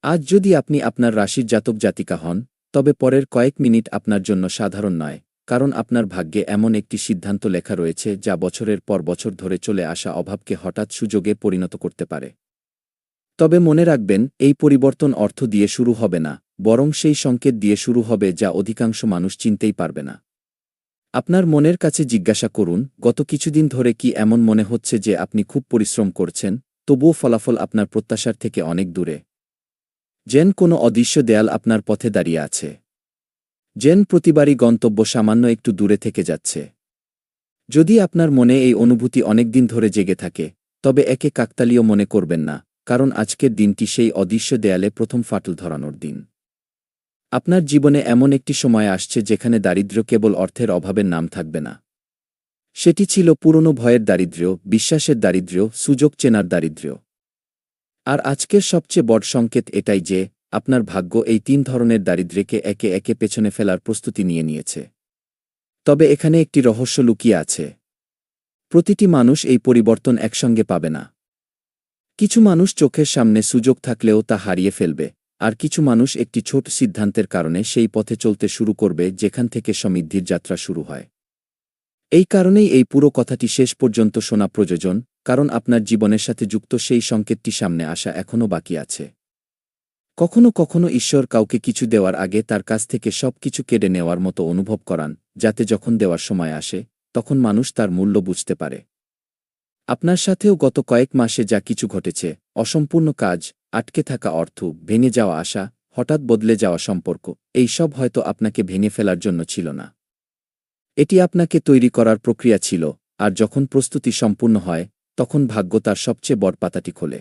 আজ যদি আপনি আপনার রাশির জাতক জাতিকা হন, তবে পরের কয়েক মিনিট আপনার জন্য সাধারণ নয়, কারণ আপনার ভাগ্যে এমন একটি সিদ্ধান্ত লেখা রয়েছে যা বছরের পর বছর ধরে চলে আসা অভাবকে হঠাৎ সুযোগে পরিণত করতে পারে। তবে মনে রাখবেন, এই পরিবর্তন অর্থ দিয়ে শুরু হবে না, বরং সেই সংকেত দিয়ে শুরু হবে যা অধিকাংশ মানুষ চিনতেই পারবে না। আপনার মনের কাছে জিজ্ঞাসা করুন, গত কিছুদিন ধরে কি এমন মনে হচ্ছে যে আপনি খুব পরিশ্রম করছেন, তবুও ফলাফল আপনার প্রত্যাশার থেকে অনেক দূরে? যেন কোনো অদৃশ্য দেয়াল আপনার পথে দাঁড়িয়ে আছে। যেন প্রতিবারই গন্তব্য সামান্য একটু দূরে থেকে যাচ্ছে। যদি আপনার মনে এই অনুভূতি অনেকদিন ধরে জেগে থাকে, তবে একে কাকতালীয় মনে করবেন না, কারণ আজকের দিনটি সেই অদৃশ্য দেয়ালে প্রথম ফাটল ধরানোর দিন। আপনার জীবনে এমন একটি সময় আসছে যেখানে দারিদ্র্য কেবল অর্থের অভাবের নাম থাকবে না। সেটি ছিল পুরনো ভয়ের দারিদ্র্য, বিশ্বাসের দারিদ্র্য, সুযোগ চেনার দারিদ্র্য। আর আজকের সবচেয়ে বড় সংকেত এটাই যে, আপনার ভাগ্য এই তিন ধরনের দারিদ্র্যকে একে একে পেছনে ফেলার প্রস্তুতি নিয়ে নিয়েছে। তবে এখানে একটি রহস্য লুকিয়ে আছে। প্রতিটি মানুষ এই পরিবর্তন একসঙ্গে পাবে না। কিছু মানুষ চোখের সামনে সুযোগ থাকলেও তা হারিয়ে ফেলবে, আর কিছু মানুষ একটি ছোট সিদ্ধান্তের কারণে সেই পথে চলতে শুরু করবে যেখান থেকে সমৃদ্ধির যাত্রা শুরু হয়। এই কারণেই এই পুরো কথাটি শেষ পর্যন্ত শোনা প্রয়োজন, কারণ আপনার জীবনের সাথে যুক্ত সেই সংকেতটি সামনে আসা এখনও বাকি আছে। কখনো কখনো ঈশ্বর কাউকে কিছু দেওয়ার আগে তার কাছ থেকে সব কিছু কেড়ে নেওয়ার মতো অনুভব করান, যাতে যখন দেওয়ার সময় আসে, তখন মানুষ তার মূল্য বুঝতে পারে। আপনার সাথেও গত কয়েক মাসে যা কিছু ঘটেছে, অসম্পূর্ণ কাজ, আটকে থাকা অর্থ, ভেঙে যাওয়া আশা, হঠাৎ বদলে যাওয়া সম্পর্ক, এই সব হয়তো আপনাকে ভেঙে ফেলার জন্য ছিল না। এটি আপনাকে তৈরি করার প্রক্রিয়া ছিল, আর যখন প্রস্তুতি সম্পূর্ণ হয়, তখন ভাগ্য তার সবচেয়ে বড় পাতাটি খোলে।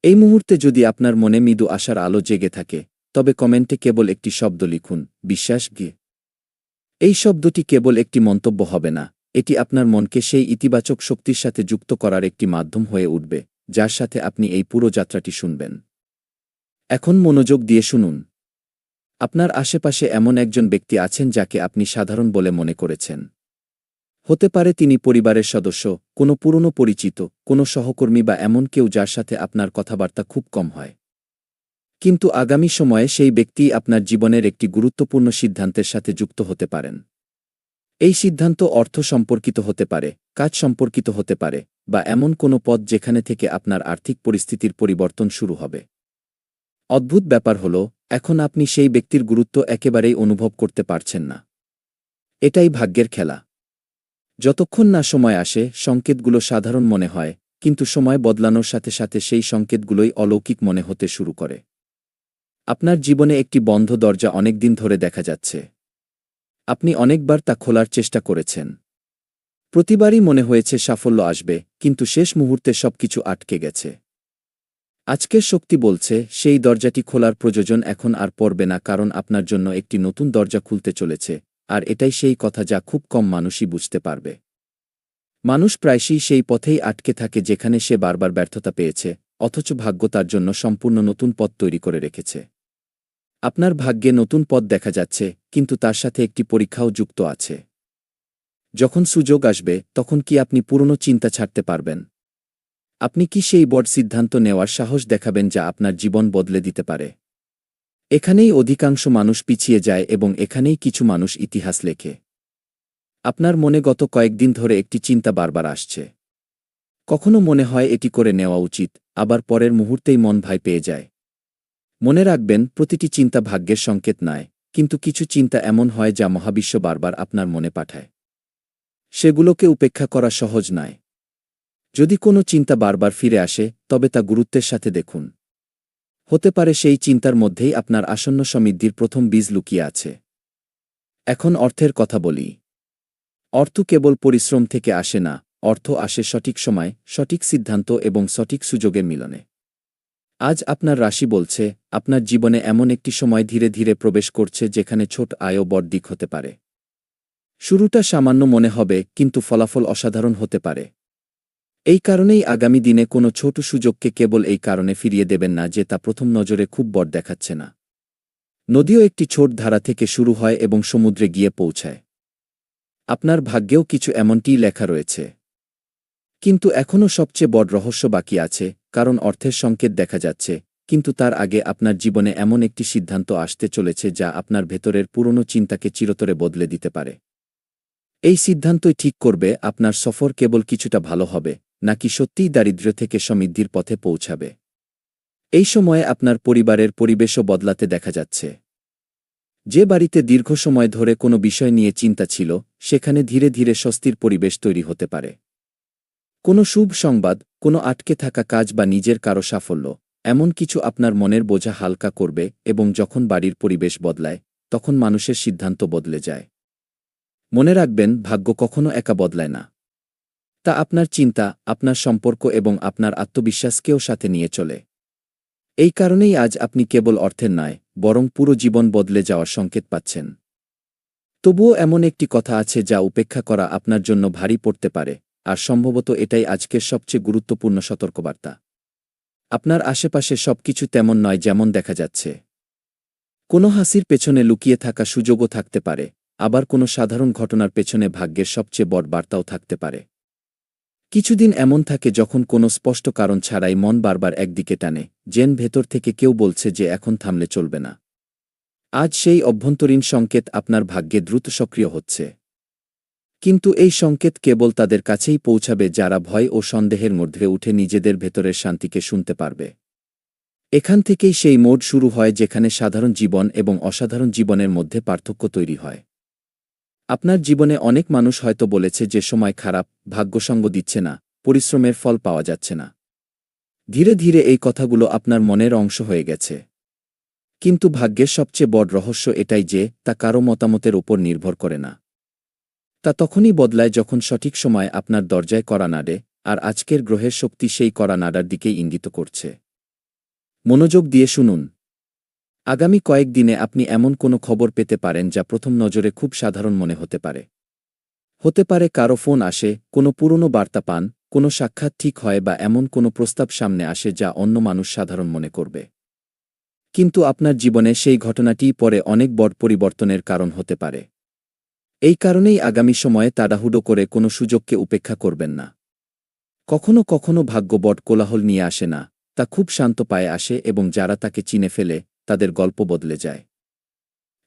এই মুহূর্তে যদি আপনার মনে মৃদু আশার আলো জেগে থাকে, তবে কমেন্টে কেবল একটি শব্দ লিখুন, বিশ্বাস গিয়ে। এই শব্দটি কেবল একটি মন্তব্য হবে না, এটি আপনার মনকে সেই ইতিবাচক শক্তির সাথে যুক্ত করার একটি মাধ্যম হয়ে উঠবে, যার সাথে আপনি এই পুরো যাত্রাটি শুনবেন। এখন মনোযোগ দিয়ে শুনুন। আপনার আশেপাশে এমন একজন ব্যক্তি আছেন যাকে আপনি সাধারণ বলে মনে করেছেন। হতে পারে তিনি পরিবারের সদস্য, কোনো পুরনো পরিচিত, কোনো সহকর্মী বা এমন কেউ যার সাথে আপনার কথাবার্তা খুব কম হয়। কিন্তু আগামী সময়ে সেই ব্যক্তি আপনার জীবনের একটি গুরুত্বপূর্ণ সিদ্ধান্তের সাথে যুক্ত হতে পারেন। এই সিদ্ধান্ত অর্থ সম্পর্কিত হতে পারে, কাজ সম্পর্কিত হতে পারে, বা এমন কোনো পথ যেখানে থেকে আপনার আর্থিক পরিস্থিতির পরিবর্তন শুরু হবে। অদ্ভুত ব্যাপার হল, এখন আপনি সেই ব্যক্তির গুরুত্ব একেবারেই অনুভব করতে পারছেন না। এটাই ভাগ্যের খেলা। যতক্ষণ না সময় আসে, সংকেতগুলো সাধারণ মনে হয়, কিন্তু সময় বদলানোর সাথে সাথে সেই সংকেতগুলোই অলৌকিক মনে হতে শুরু করে। আপনার জীবনে একটি বন্ধ দরজা অনেকদিন ধরে দেখা যাচ্ছে। আপনি অনেকবার তা খোলার চেষ্টা করেছেন। প্রতিবারই মনে হয়েছে সাফল্য আসবে, কিন্তু শেষ মুহূর্তে সবকিছু আটকে গেছে। আজকের শক্তি বলছে, সেই দরজাটি খোলার প্রয়োজন এখন আর পড়বে না, কারণ আপনার জন্য একটি নতুন দরজা খুলতে চলেছে, আর এটাই সেই কথা যা খুব কম মানুষই বুঝতে পারবে। মানুষ প্রায়শই সেই পথেই আটকে থাকে যেখানে সে বারবার ব্যর্থতা পেয়েছে, অথচ ভাগ্য তার জন্য সম্পূর্ণ নতুন পথ তৈরি করে রেখেছে। আপনার ভাগ্যে নতুন পথ দেখা যাচ্ছে, কিন্তু তার সাথে একটি পরীক্ষাও যুক্ত আছে। যখন সুযোগ আসবে, তখন কি আপনি পুরনো চিন্তা ছাড়তে পারবেন? আপনি কি সেই বড় সিদ্ধান্ত নেওয়ার সাহস দেখাবেন যা আপনার জীবন বদলে দিতে পারে? এখানেই অধিকাংশ মানুষ পিছিয়ে যায় এবং এখানেই কিছু মানুষ ইতিহাস লেখে। আপনার মনে গত কয়েকদিন ধরে একটি চিন্তা বারবার আসছে। কখনো মনে হয় এটি করে নেওয়া উচিত, আবার পরের মুহূর্তেই মন ভয় পেয়ে যায়। মনে রাখবেন, প্রতিটি চিন্তা ভাগ্যের সংকেত নয়, কিন্তু কিছু চিন্তা এমন হয় যা মহাবিশ্ব বারবার আপনার মনে পাঠায়। সেগুলোকে উপেক্ষা করা সহজ নয়। যদি কোনো চিন্তা বারবার ফিরে আসে, তবে তা গুরুত্বের সাথে দেখুন। হতে পারে সেই চিন্তার মধ্যেই আপনার আসন্ন সমৃদ্ধির প্রথম বীজ লুকিয়ে আছে। এখন অর্থের কথা বলি। অর্থ কেবল পরিশ্রম থেকে আসে না, অর্থ আসে সঠিক সময়, সঠিক সিদ্ধান্ত এবং সঠিক সুযোগের মিলনে। আজ আপনার রাশি বলছে, আপনার জীবনে এমন একটি সময় ধীরে ধীরে প্রবেশ করছে যেখানে ছোট আয়ও বড় দিক হতে পারে। শুরুটা সামান্য মনে হবে, কিন্তু ফলাফল অসাধারণ হতে পারে। এই কারণেই আগামী দিনে কোনো ছোট সুযোগকে কেবল এই কারণে ফিরিয়ে দেবেন না যে তা প্রথম নজরে খুব বড় দেখাচ্ছে না। নদীও একটি ছোট ধারা থেকে শুরু হয় এবং সমুদ্রে গিয়ে পৌঁছায়। আপনার ভাগ্যেও কিছু এমনটিই লেখা রয়েছে। কিন্তু এখনও সবচেয়ে বড় রহস্য বাকি আছে, কারণ অর্থের সংকেত দেখা যাচ্ছে, কিন্তু তার আগে আপনার জীবনে এমন একটি সিদ্ধান্ত আসতে চলেছে যা আপনার ভেতরের পুরনো চিন্তাকে চিরতরে বদলে দিতে পারে। এই সিদ্ধান্তই ঠিক করবে আপনার সফর কেবল কিছুটা ভালো হবে নাকি সত্যিই দারিদ্র্য থেকে সমৃদ্ধির পথে পৌঁছাবে। এই সময়ে আপনার পরিবারের পরিবেশও বদলাতে দেখা যাচ্ছে। যে বাড়িতে দীর্ঘ সময় ধরে কোনো বিষয় নিয়ে চিন্তা ছিল, সেখানে ধীরে ধীরে স্বস্তির পরিবেশ তৈরি হতে পারে। কোনো শুভ সংবাদ, কোনো আটকে থাকা কাজ বা নিজের কারো সাফল্য, এমন কিছু আপনার মনের বোঝা হালকা করবে এবং যখন বাড়ির পরিবেশ বদলায়, তখন মানুষের সিদ্ধান্ত বদলে যায়। মনে রাখবেন, ভাগ্য কখনো একা বদলায় না। তা আপনার চিন্তা, আপনার সম্পর্ক এবং আপনার আত্মবিশ্বাসকেও সাথে নিয়ে চলে। এই কারণেই আজ আপনি কেবল অর্থের নয়, বরং পুরো জীবন বদলে যাওয়ার সংকেত পাচ্ছেন। তবুও এমন একটি কথা আছে যা উপেক্ষা করা আপনার জন্য ভারী পড়তে পারে, আর সম্ভবত এটাই আজকের সবচেয়ে গুরুত্বপূর্ণ সতর্কবার্তা। আপনার আশেপাশে সবকিছু তেমন নয় যেমন দেখা যাচ্ছে। কোনো হাসির পেছনে লুকিয়ে থাকা সুযোগও থাকতে পারে, আবার কোনো সাধারণ ঘটনার পেছনে ভাগ্যের সবচেয়ে বড় বার্তাও থাকতে পারে। কিছুদিন এমন থাকে যখন কোনো স্পষ্ট কারণ ছাড়াই মন বারবার একদিকে টানে, যেন ভেতর থেকে কেউ বলছে যে এখন থামলে চলবে না। আজ সেই অভ্যন্তরীণ সংকেত আপনার ভাগ্যে দ্রুত সক্রিয় হচ্ছে। কিন্তু এই সংকেত কেবল তাদের কাছেই পৌঁছাবে যারা ভয় ও সন্দেহের মধ্যে উঠে নিজেদের ভেতরের শান্তিকে শুনতে পারবে। এখান থেকেই সেই মোড় শুরু হয় যেখানে সাধারণ জীবন এবং অসাধারণ জীবনের মধ্যে পার্থক্য তৈরি হয়। আপনার জীবনে অনেক মানুষ হয়তো বলেছে যে সময় খারাপ, ভাগ্যসঙ্গ দিচ্ছে না, পরিশ্রমের ফল পাওয়া যাচ্ছে না। ধীরে ধীরে এই কথাগুলো আপনার মনের অংশ হয়ে গেছে। কিন্তু ভাগ্যের সবচেয়ে বড় রহস্য এটাই যে তা কারো মতামতের উপর নির্ভর করে না। তা তখনই বদলায় যখন সঠিক সময় আপনার দরজায় কড়া নাড়ে, আর আজকের গ্রহের শক্তি সেই কড়া নাড়ার দিকেই ইঙ্গিত করছে। মনোযোগ দিয়ে শুনুন। আগামী কয়েকদিনে আপনি এমন কোনো খবর পেতে পারেন যা প্রথম নজরে খুব সাধারণ মনে হতে পারে। হতে পারে কারো ফোন আসে, কোনো পুরনো বার্তা পান, কোনো সাক্ষাৎ ঠিক হয় বা এমন কোনো প্রস্তাব সামনে আসে যা অন্য মানুষ সাধারণ মনে করবে। কিন্তু আপনার জীবনে সেই ঘটনাটিই পরে অনেক বড় পরিবর্তনের কারণ হতে পারে। এই কারণেই আগামী সময়ে তাড়াহুড়ো করে কোনো সুযোগকে উপেক্ষা করবেন না। কখনো কখনো ভাগ্য বড় কোলাহল নিয়ে আসে না, তা খুব শান্ত পায়ে আসে এবং যারা তাকে চিনে ফেলে, তাদের গল্প বদলে যায়।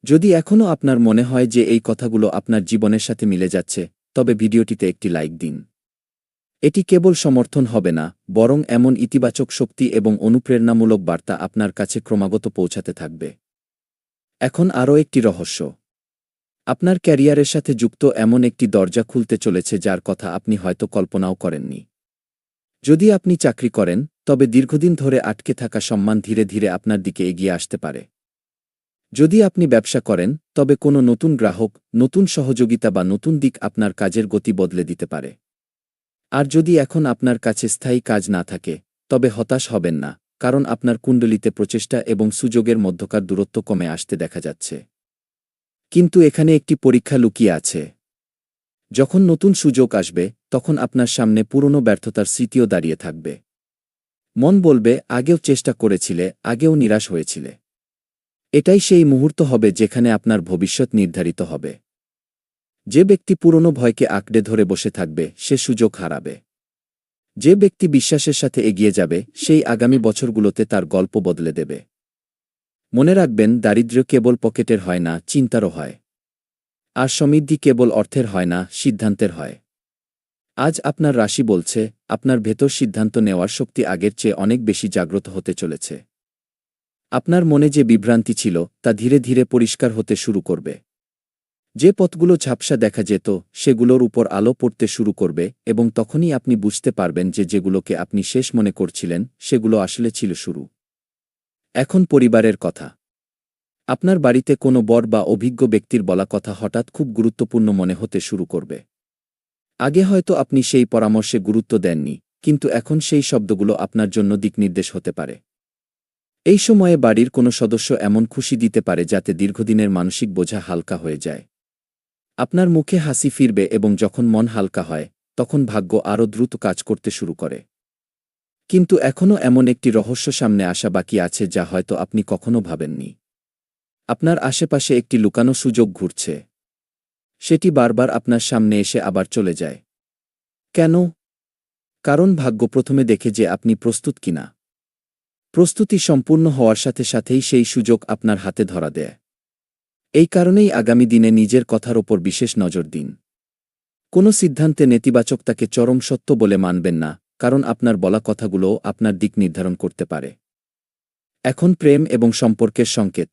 যদি এখনও আপনার মনে হয় যে এই কথাগুলো আপনার জীবনের সাথে মিলে যাচ্ছে, তবে ভিডিওটিতে একটি লাইক দিন। এটি কেবল সমর্থন হবে না, বরং এমন ইতিবাচক শক্তি এবং অনুপ্রেরণামূলক বার্তা আপনার কাছে ক্রমাগত পৌঁছাতে থাকবে। এখন আরও একটি রহস্য। আপনার ক্যারিয়ারের সাথে যুক্ত এমন একটি দরজা খুলতে চলেছে যার কথা আপনি হয়তো কল্পনাও করেননি। যদি আপনি চাকরি করেন, তবে দীর্ঘদিন ধরে আটকে থাকা সম্মান ধীরে ধীরে আপনার দিকে এগিয়ে আসতে পারে। যদি আপনি ব্যবসা করেন, তবে কোনো নতুন গ্রাহক, নতুন সহযোগিতা বা নতুন দিক আপনার কাজের গতি বদলে দিতে পারে। আর যদি এখন আপনার কাছে স্থায়ী কাজ না থাকে, তবে হতাশ হবেন না, কারণ আপনার কুণ্ডলিতে প্রচেষ্টা এবং সুযোগের মধ্যকার দূরত্ব কমে আসতে দেখা যাচ্ছে। কিন্তু এখানে একটি পরীক্ষা লুকিয়ে আছে। যখন নতুন সুযোগ আসবে, তখন আপনার সামনে পুরনো ব্যর্থতার স্মৃতিও দাঁড়িয়ে থাকবে। মন বলবে, আগেও চেষ্টা করেছিলে, আগেও নিরাশ হয়েছিলে। এটাই সেই মুহূর্ত হবে যেখানে আপনার ভবিষ্যৎ নির্ধারিত হবে। যে ব্যক্তি পুরনো ভয়কে আঁকড়ে ধরে বসে থাকবে, সে সুযোগ হারাবে। যে ব্যক্তি বিশ্বাসের সাথে এগিয়ে যাবে, সেই আগামী বছরগুলোতে তার গল্প বদলে দেবে। মনে রাখবেন, দারিদ্র্য কেবল পকেটের হয় না, চিন্তারও হয়। আর সমৃদ্ধি কেবল অর্থের হয় না, সিদ্ধান্তের হয়। আজ আপনার রাশি বলছে, আপনার ভেতর সিদ্ধান্ত নেওয়ার শক্তি আগের চেয়ে অনেক বেশি জাগ্রত হতে চলেছে। আপনার মনে যে বিভ্রান্তি ছিল, তা ধীরে ধীরে পরিষ্কার হতে শুরু করবে। যে পথগুলো ঝাপসা দেখা যেত, সেগুলোর উপর আলো পড়তে শুরু করবে এবং তখনই আপনি বুঝতে পারবেন যে যেগুলোকে আপনি শেষ মনে করছিলেন, সেগুলো আসলে ছিল শুরু। এখন পরিবারের কথা। আপনার বাড়িতে কোনো বড় বা অভিজ্ঞ ব্যক্তির বলা কথা হঠাৎ খুব গুরুত্বপূর্ণ মনে হতে শুরু করবে। আগে হয়তো আপনি সেই পরামর্শে গুরুত্ব দেননি, কিন্তু এখন সেই শব্দগুলো আপনার জন্য দিকনির্দেশ হতে পারে। এই সময়ে বাড়ির কোনো সদস্য এমন খুশি দিতে পারে যাতে দীর্ঘদিনের মানসিক বোঝা হালকা হয়ে যায়। আপনার মুখে হাসি ফিরবে এবং যখন মন হালকা হয়, তখন ভাগ্য আরও দ্রুত কাজ করতে শুরু করে। কিন্তু এখনও এমন একটি রহস্য সামনে আসা বাকি আছে যা হয়তো আপনি কখনো ভাবেননি। আপনার আশেপাশে একটি লুকানো সুযোগ ঘুরছে। সেটি বারবার আপনার সামনে এসে আবার চলে যায়। কেন? কারণ ভাগ্য প্রথমে দেখে যে আপনি প্রস্তুত কিনা। প্রস্তুতি সম্পূর্ণ হওয়ার সাথে সাথেই সেই সুযোগ আপনার হাতে ধরা দেয়। এই কারণেই আগামী দিনে নিজের কথার ওপর বিশেষ নজর দিন। কোনো সিদ্ধান্তে নেতিবাচকতাকে চরম সত্য বলে মানবেন না, কারণ আপনার বলা কথাগুলোও আপনার দিক নির্ধারণ করতে পারে। এখন প্রেম এবং সম্পর্কের সংকেত।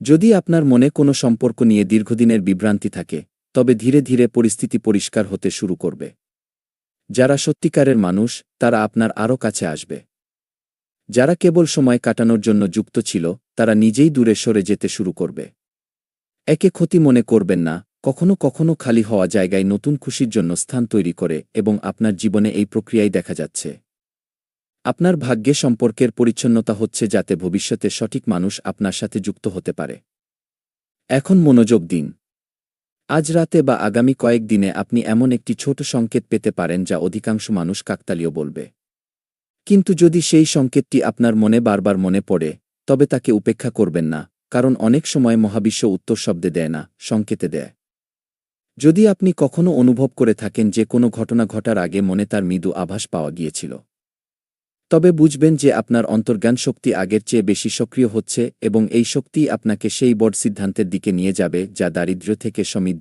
যদি আপনার মনে কোনো সম্পর্ক নিয়ে দীর্ঘদিনের বিভ্রান্তি থাকে, তবে ধীরে ধীরে পরিস্থিতি পরিষ্কার হতে শুরু করবে। যারা সত্যিকারের মানুষ, তারা আপনার আরও কাছে আসবে। যারা কেবল সময় কাটানোর জন্য যুক্ত ছিল, তারা নিজেই দূরে সরে যেতে শুরু করবে। একে ক্ষতি মনে করবেন না, কখনো কখনো খালি হওয়া জায়গায় নতুন খুশির জন্য স্থান তৈরি করে, এবং আপনার জীবনে এই প্রক্রিয়াই দেখা যাচ্ছে। আপনার ভাগ্যে সম্পর্কের পরিচ্ছন্নতা হচ্ছে যাতে ভবিষ্যতে সঠিক মানুষ আপনার সাথে যুক্ত হতে পারে। এখন মনোযোগ দিন। আজ রাতে বা আগামী কয়েক দিনে আপনি এমন একটি ছোট সংকেত পেতে পারেন যা অধিকাংশ মানুষ কাকতালীয় বলবে। কিন্তু যদি সেই সংকেতটি আপনার মনে বারবার মনে পড়ে, তবে তাকে উপেক্ষা করবেন না, কারণ অনেক সময় মহাবিশ্ব উত্তর শব্দে দেয় না, সংকেতে দেয়। যদি আপনি কখনো অনুভব করে থাকেন যে কোনো ঘটনা ঘটার আগে মনে তার মৃদু আভাস পাওয়া গিয়েছিল, তবে বুঝবেন যে আপনার অন্তর্জ্ঞান শক্তি আগের চেয়ে বেশি সক্রিয় হচ্ছে, এবং এই শক্তি আপনাকে সেই বড় সিদ্ধান্তের দিকে নিয়ে যাবে যা দারিদ্র্য থেকে সমৃদ্ধি